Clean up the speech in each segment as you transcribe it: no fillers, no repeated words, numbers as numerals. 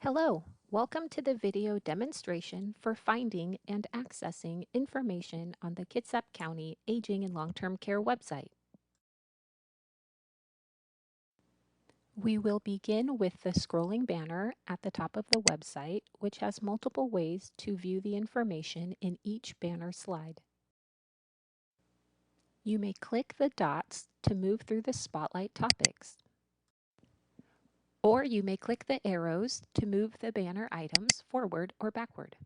Hello, welcome to the video demonstration for finding and accessing information on the Kitsap County Aging and Long-Term Care website. We will begin with the scrolling banner at the top of the website, which has multiple ways to view the information in each banner slide. You may click the dots to move through the spotlight topics. Or you may click the arrows to move the banner items forward or backward.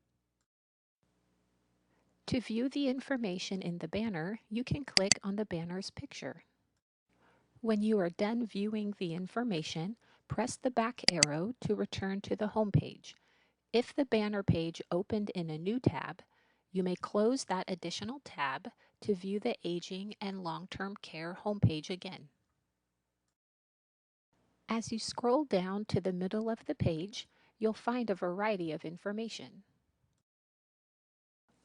To view the information in the banner, you can click on the banner's picture. When you are done viewing the information, press the back arrow to return to the home page. If the banner page opened in a new tab, you may close that additional tab to view the Aging and Long-Term Care homepage again. As you scroll down to the middle of the page, you'll find a variety of information.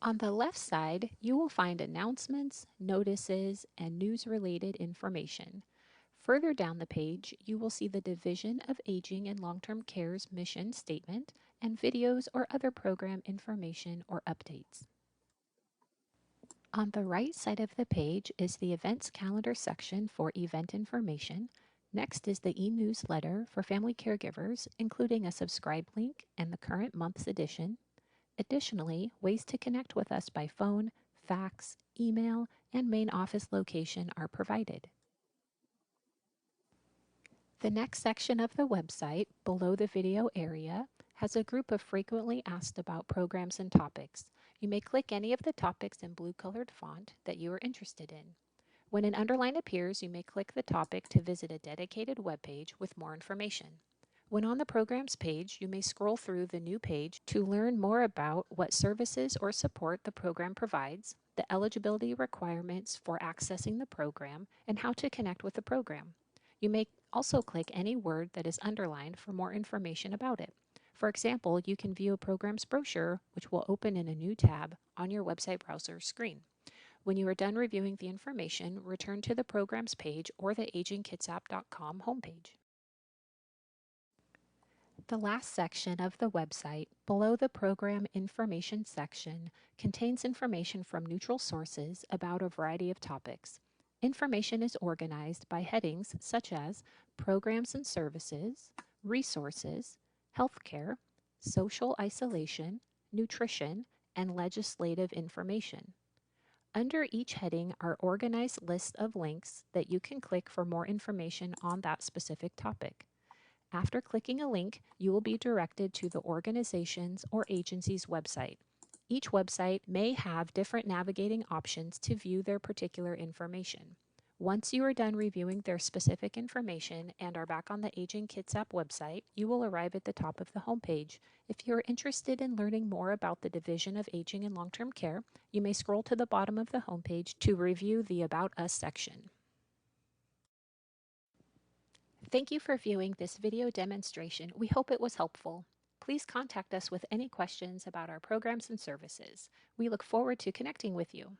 On the left side, you will find announcements, notices, and news-related information. Further down the page, you will see the Division of Aging and Long-Term Care's mission statement and videos or other program information or updates. On the right side of the page is the Events Calendar section for event information. Next is the e-newsletter for family caregivers, including a subscribe link and the current month's edition. Additionally, ways to connect with us by phone, fax, email, and main office location are provided. The next section of the website, below the video area, has a group of frequently asked about programs and topics. You may click any of the topics in blue-colored font that you are interested in. When an underline appears, you may click the topic to visit a dedicated web page with more information. When on the Programs page, you may scroll through the new page to learn more about what services or support the program provides, the eligibility requirements for accessing the program, and how to connect with the program. You may also click any word that is underlined for more information about it. For example, you can view a program's brochure, which will open in a new tab on your website browser screen. When you are done reviewing the information, return to the Programs page or the agingkitsap.com homepage. The last section of the website, below the Program Information section, contains information from neutral sources about a variety of topics. Information is organized by headings such as Programs and Services, Resources, Healthcare, Social Isolation, Nutrition, and Legislative Information. Under each heading are organized lists of links that you can click for more information on that specific topic. After clicking a link, you will be directed to the organization's or agency's website. Each website may have different navigating options to view their particular information. Once you are done reviewing their specific information and are back on the Aging Kitsap website, you will arrive at the top of the homepage. If you are interested in learning more about the Division of Aging and Long-Term Care, you may scroll to the bottom of the homepage to review the About Us section. Thank you for viewing this video demonstration. We hope it was helpful. Please contact us with any questions about our programs and services. We look forward to connecting with you.